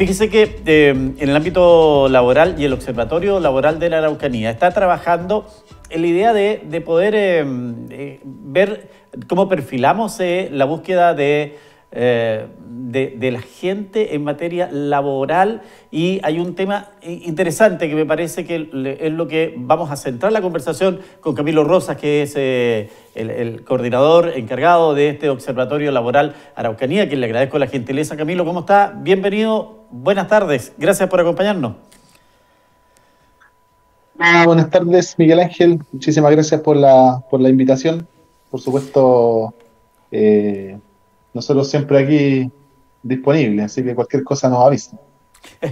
Fíjese que en el ámbito laboral y el Observatorio Laboral de la Araucanía está trabajando en la idea de poder ver cómo perfilamos la búsqueda de la gente en materia laboral, y hay un tema interesante que me parece que es lo que vamos a centrar la conversación con Camilo Rosas, que es el coordinador encargado de este Observatorio Laboral Araucanía, a quien le agradezco la gentileza. Camilo, ¿cómo está? Bienvenido, buenas tardes, gracias por acompañarnos. Buenas tardes, Miguel Ángel. Muchísimas gracias por la invitación. Por supuesto, eh, nosotros siempre aquí disponibles, así que cualquier cosa nos avisa.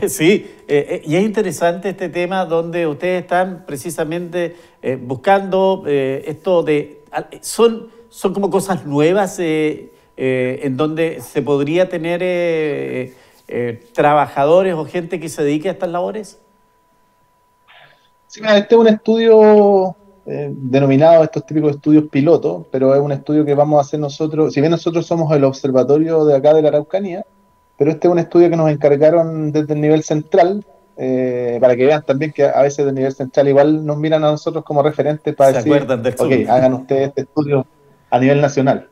Sí, y es interesante este tema donde ustedes están precisamente buscando esto de... son como cosas nuevas en donde se podría tener trabajadores o gente que se dedique a estas labores. Sí, mira, este es un estudio denominado estos típicos estudios piloto, pero es un estudio que vamos a hacer nosotros, si bien nosotros somos el observatorio de acá de la Araucanía, pero este es un estudio que nos encargaron desde el nivel central, para que vean también que a veces del nivel central igual nos miran a nosotros como referentes para ¿Se decir, acuerdan del ok, sur? hagan ustedes este estudio a nivel nacional.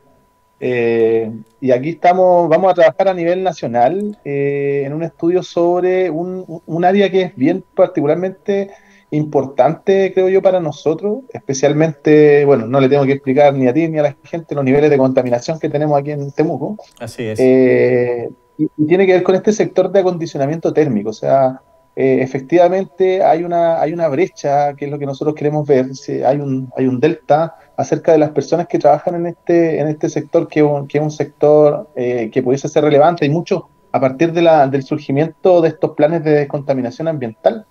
Y aquí estamos, vamos a trabajar a nivel nacional en un estudio sobre un área que es bien particularmente importante, creo yo, para nosotros, especialmente, bueno, no le tengo que explicar ni a ti ni a la gente los niveles de contaminación que tenemos aquí en Temuco. Así es. Y tiene que ver con este sector de acondicionamiento térmico. O sea, efectivamente hay una brecha, que es lo que nosotros queremos ver. Si hay un delta acerca de las personas que trabajan en este sector, que es un sector que pudiese ser relevante, y mucho a partir del surgimiento de estos planes de descontaminación ambiental.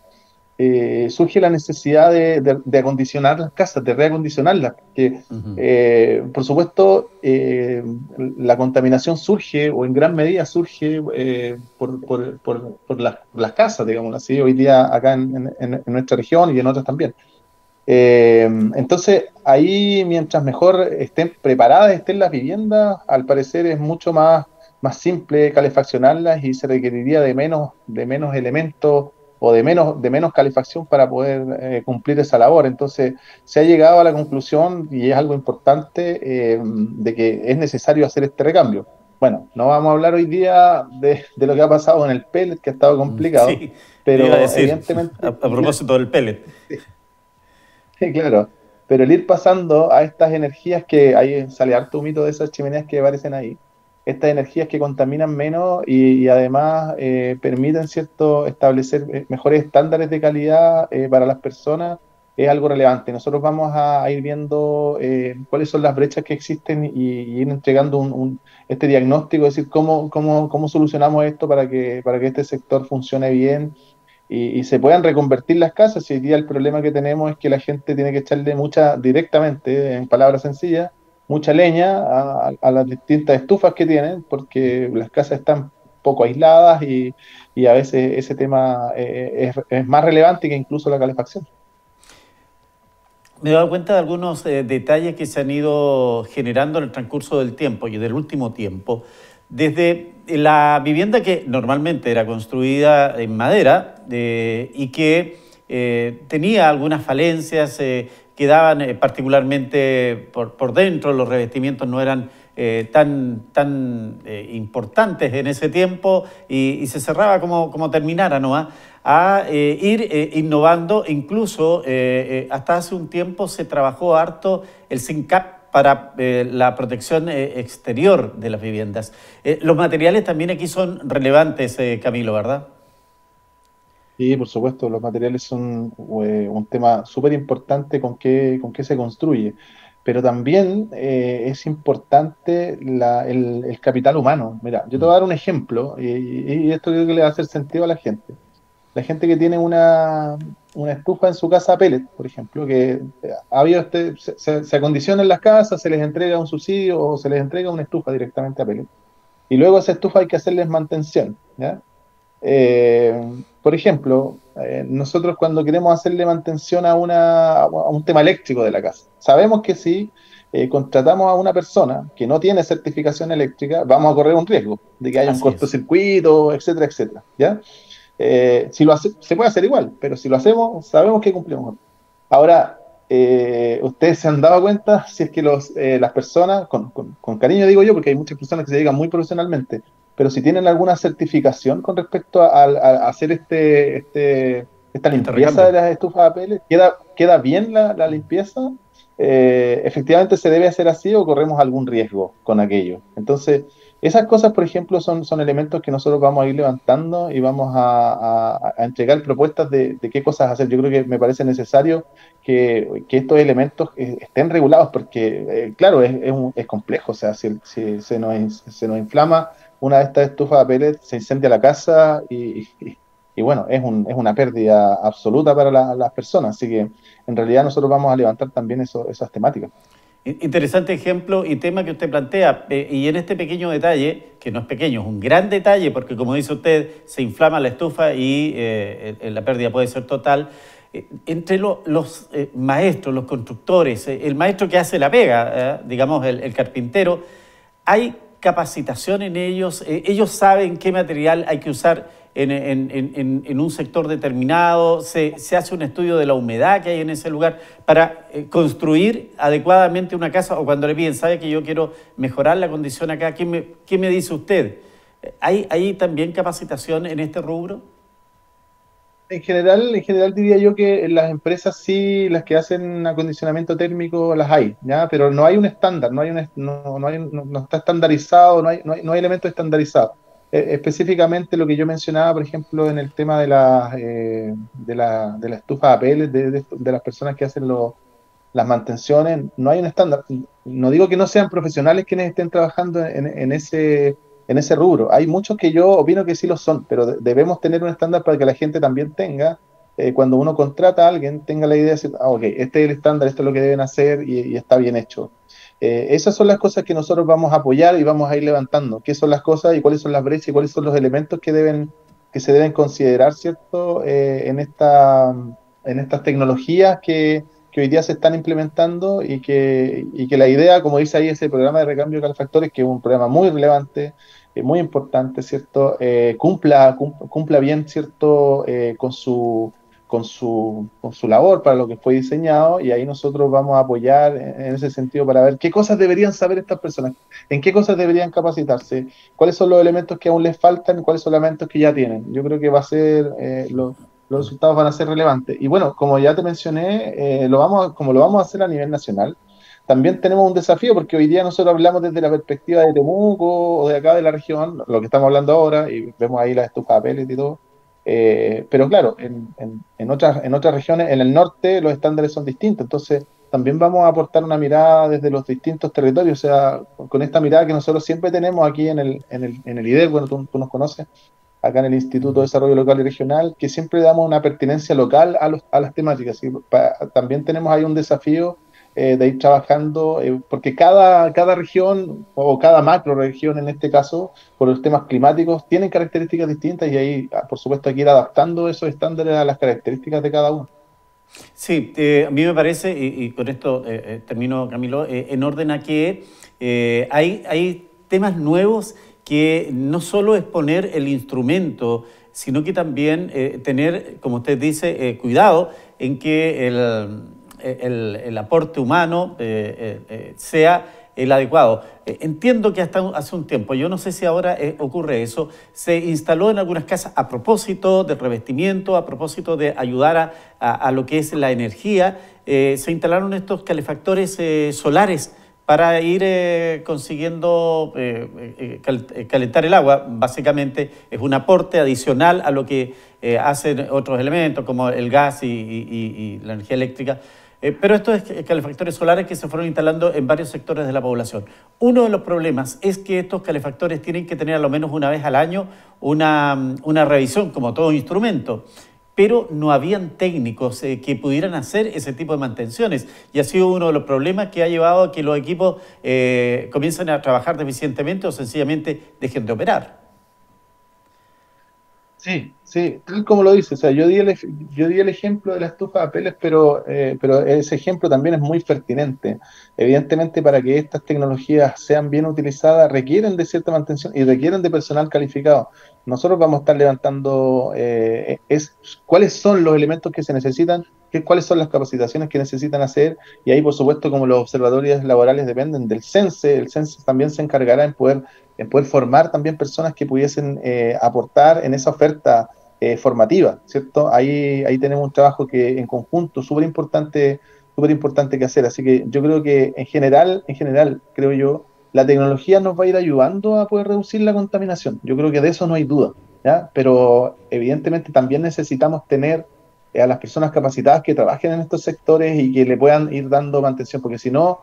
Surge la necesidad de acondicionar las casas, de reacondicionarlas, porque, Ujú. por supuesto, la contaminación surge, o en gran medida surge, por las casas, digamos así, hoy día acá en nuestra región y en otras también. Entonces, ahí, mientras mejor estén preparadas, estén las viviendas, al parecer es mucho más simple calefaccionarlas, y se requeriría de menos elementos, o de menos calefacción para poder cumplir esa labor. Entonces, se ha llegado a la conclusión, y es algo importante, de que es necesario hacer este recambio. Bueno, no vamos a hablar hoy día de lo que ha pasado en el pellet, que ha estado complicado, Sí, te iba a pero decir, evidentemente a propósito del pellet. sí, claro, pero el ir pasando a estas energías, que ahí sale harto mito de esas chimeneas que aparecen ahí, estas energías que contaminan menos, y además permiten, cierto, establecer mejores estándares de calidad para las personas, es algo relevante. Nosotros vamos a ir viendo cuáles son las brechas que existen, y ir entregando este diagnóstico, es decir, cómo solucionamos esto para que este sector funcione bien, y se puedan reconvertir las casas. Y hoy día el problema que tenemos es que la gente tiene que echarle directamente, en palabras sencillas, mucha leña a las distintas estufas que tienen, porque las casas están poco aisladas, y a veces ese tema es más relevante que incluso la calefacción. Me he dado cuenta de algunos detalles que se han ido generando en el transcurso del tiempo y del último tiempo. Desde la vivienda que normalmente era construida en madera y que tenía algunas falencias, quedaban particularmente por dentro, los revestimientos no eran tan importantes en ese tiempo, y se cerraba como terminara, ¿no? A ir innovando. Incluso hasta hace un tiempo se trabajó harto el SINCAP para la protección exterior de las viviendas. Los materiales también aquí son relevantes, Camilo, ¿verdad? Y por supuesto, los materiales son un tema súper importante, con qué se construye. Pero también es importante el capital humano. Mira, yo te voy a dar un ejemplo, y esto creo que le va a hacer sentido a la gente. La gente que tiene una estufa en su casa a pellet, por ejemplo, que ha habido se acondiciona en las casas, se les entrega un subsidio, o se les entrega una estufa directamente a pellet. Y luego a esa estufa hay que hacerles mantención, ¿ya? Por ejemplo, nosotros cuando queremos hacerle mantención a un tema eléctrico de la casa, sabemos que sí, contratamos a una persona que no tiene certificación eléctrica, vamos a correr un riesgo de que haya un Así es. cortocircuito, etcétera, etcétera, ¿ya? Si lo hace, se puede hacer igual, pero si lo hacemos, sabemos que cumplimos. Ahora, ustedes se han dado cuenta si es que las personas, con cariño digo yo, porque hay muchas personas que se dedican muy profesionalmente, pero si tienen alguna certificación con respecto a hacer esta Este limpieza de recambio. las estufas a pellets, ¿queda bien la limpieza? ¿Efectivamente se debe hacer así o corremos algún riesgo con aquello? Entonces, esas cosas, por ejemplo, son elementos que nosotros vamos a ir levantando y vamos a entregar propuestas de qué cosas hacer. Yo creo que me parece necesario que estos elementos estén regulados porque, claro, es complejo. O sea, si se nos inflama una de estas estufas a pellet, se incendia la casa y bueno, es una pérdida absoluta para las personas. Así que en realidad nosotros vamos a levantar también esas temáticas. Interesante ejemplo y tema que usted plantea. Y en este pequeño detalle, que no es pequeño, es un gran detalle, porque como dice usted, se inflama la estufa y la pérdida puede ser total. Entre los maestros, los constructores, el maestro que hace la pega, digamos el carpintero, hay capacitación en ellos, ellos saben qué material hay que usar en un sector determinado, se hace un estudio de la humedad que hay en ese lugar para construir adecuadamente una casa, o cuando le piden, sabe que yo quiero mejorar la condición acá, ¿qué me dice usted? ¿Hay también capacitación en este rubro? En general diría yo que en las empresas sí, las que hacen acondicionamiento térmico las hay, ¿ya? Pero no hay un estándar, no está estandarizado, no hay elementos estandarizados. Específicamente lo que yo mencionaba, por ejemplo, en el tema de la estufa a pellets, de las personas que hacen las mantenciones, no hay un estándar. No digo que no sean profesionales quienes estén trabajando en ese rubro. Hay muchos que yo opino que sí lo son, pero debemos tener un estándar para que la gente también tenga, cuando uno contrata a alguien, tenga la idea de decir, ok, este es el estándar, esto es lo que deben hacer y está bien hecho. Esas son las cosas que nosotros vamos a apoyar y vamos a ir levantando. ¿Qué son las cosas y cuáles son las brechas y cuáles son los elementos que se deben considerar, ¿cierto? En estas tecnologías que hoy día se están implementando y que la idea, como dice ahí ese programa de recambio de calefactores, que es un programa muy relevante, muy importante, ¿cierto? Cumpla bien, ¿cierto? Con su labor para lo que fue diseñado y ahí nosotros vamos a apoyar en ese sentido para ver qué cosas deberían saber estas personas, en qué cosas deberían capacitarse, cuáles son los elementos que aún les faltan, cuáles son los elementos que ya tienen. Yo creo que va a ser, los resultados van a ser relevantes. Y bueno, como ya te mencioné, como lo vamos a hacer a nivel nacional, también tenemos un desafío porque hoy día nosotros hablamos desde la perspectiva de Temuco o de acá de la región, lo que estamos hablando ahora, y vemos ahí la estufa de pellet y todo. Pero claro, en otras regiones, en el norte, los estándares son distintos. Entonces, también vamos a aportar una mirada desde los distintos territorios, o sea, con esta mirada que nosotros siempre tenemos aquí en el IDER, bueno, tú nos conoces, acá en el Instituto de Desarrollo Local y Regional, que siempre damos una pertinencia local a las temáticas. Y también tenemos ahí un desafío de ir trabajando, porque cada región o cada macro región en este caso, por los temas climáticos, tienen características distintas y ahí, por supuesto, hay que ir adaptando esos estándares a las características de cada uno. Sí, a mí me parece, y con esto termino, Camilo, en orden a que hay temas nuevos que no solo es poner el instrumento, sino que también tener, como usted dice, cuidado en que el aporte humano sea el adecuado. Entiendo que hasta hace un tiempo, yo no sé si ahora ocurre eso, se instaló en algunas casas a propósito del revestimiento, a propósito de ayudar a lo que es la energía, se instalaron estos calefactores solares para ir consiguiendo calentar el agua. Básicamente es un aporte adicional a lo que hacen otros elementos como el gas y la energía eléctrica. Pero estos calefactores solares que se fueron instalando en varios sectores de la población. Uno de los problemas es que estos calefactores tienen que tener a lo menos una vez al año una revisión, como todo instrumento, pero no habían técnicos que pudieran hacer ese tipo de mantenciones. Y ha sido uno de los problemas que ha llevado a que los equipos comiencen a trabajar deficientemente o sencillamente dejen de operar. Sí, sí, tal como lo dice. O sea, yo di el ejemplo de la estufa de papeles, pero ese ejemplo también es muy pertinente. Evidentemente, para que estas tecnologías sean bien utilizadas, requieren de cierta mantención y requieren de personal calificado. Nosotros vamos a estar levantando cuáles son los elementos que se necesitan, cuáles son las capacitaciones que necesitan hacer, y ahí, por supuesto, como los observatorios laborales dependen del CENSE, el CENSE también se encargará en poder formar también personas que pudiesen aportar en esa oferta formativa, ¿cierto? Ahí tenemos un trabajo que en conjunto súper importante que hacer. Así que yo creo que en general, creo yo, la tecnología nos va a ir ayudando a poder reducir la contaminación. Yo creo que de eso no hay duda, ¿ya? Pero evidentemente también necesitamos tener a las personas capacitadas que trabajen en estos sectores y que le puedan ir dando mantención, porque si no,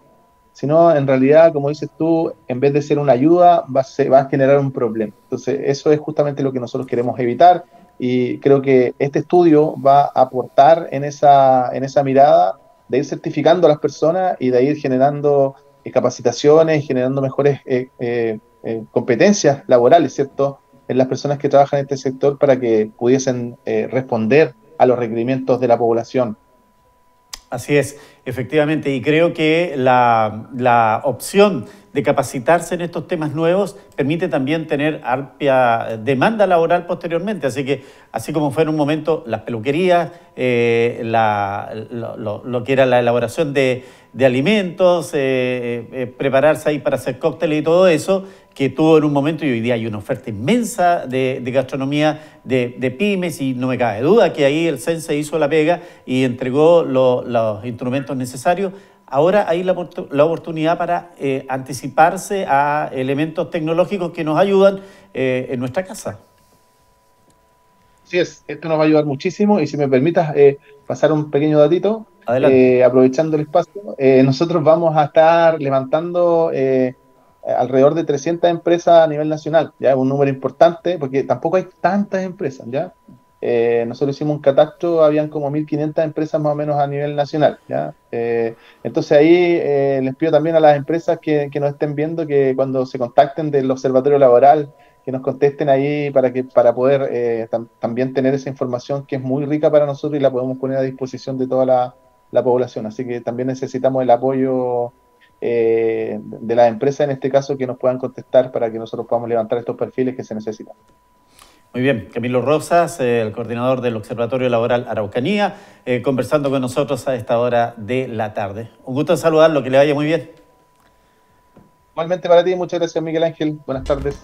en realidad, como dices tú, en vez de ser una ayuda, va a generar un problema. Entonces, eso es justamente lo que nosotros queremos evitar, y creo que este estudio va a aportar en esa mirada de ir certificando a las personas y de ir generando capacitaciones, generando mejores competencias laborales, ¿cierto?, en las personas que trabajan en este sector para que pudiesen responder a los requerimientos de la población. Así es, efectivamente, y creo que la opción de capacitarse en estos temas nuevos permite también tener amplia demanda laboral posteriormente. Así que, así como fue en un momento las peluquerías, lo que era la elaboración de alimentos, prepararse ahí para hacer cócteles y todo eso, que tuvo en un momento, y hoy día hay una oferta inmensa de gastronomía de pymes, y no me cabe duda que ahí el CENSE hizo la pega y entregó los instrumentos necesarios. Ahora hay la oportunidad para anticiparse a elementos tecnológicos que nos ayudan en nuestra casa. Así es, esto nos va a ayudar muchísimo, y si me permitas pasar un pequeño datito, Adelante. aprovechando el espacio, nosotros vamos a estar levantando alrededor de 300 empresas a nivel nacional, ya es un número importante porque tampoco hay tantas empresas, ¿ya? Nosotros hicimos un catastro, habían como 1.500 empresas más o menos a nivel nacional, ¿ya? Entonces ahí les pido también a las empresas que nos estén viendo que cuando se contacten del observatorio laboral, que nos contesten ahí para poder también tener esa información que es muy rica para nosotros y la podemos poner a disposición de toda la población. Así que también necesitamos el apoyo de las empresas, en este caso, que nos puedan contestar para que nosotros podamos levantar estos perfiles que se necesitan. Muy bien, Camilo Rosas, el coordinador del Observatorio Laboral Araucanía, conversando con nosotros a esta hora de la tarde. Un gusto en saludarlo, que le vaya muy bien. Igualmente para ti, muchas gracias, Miguel Ángel. Buenas tardes.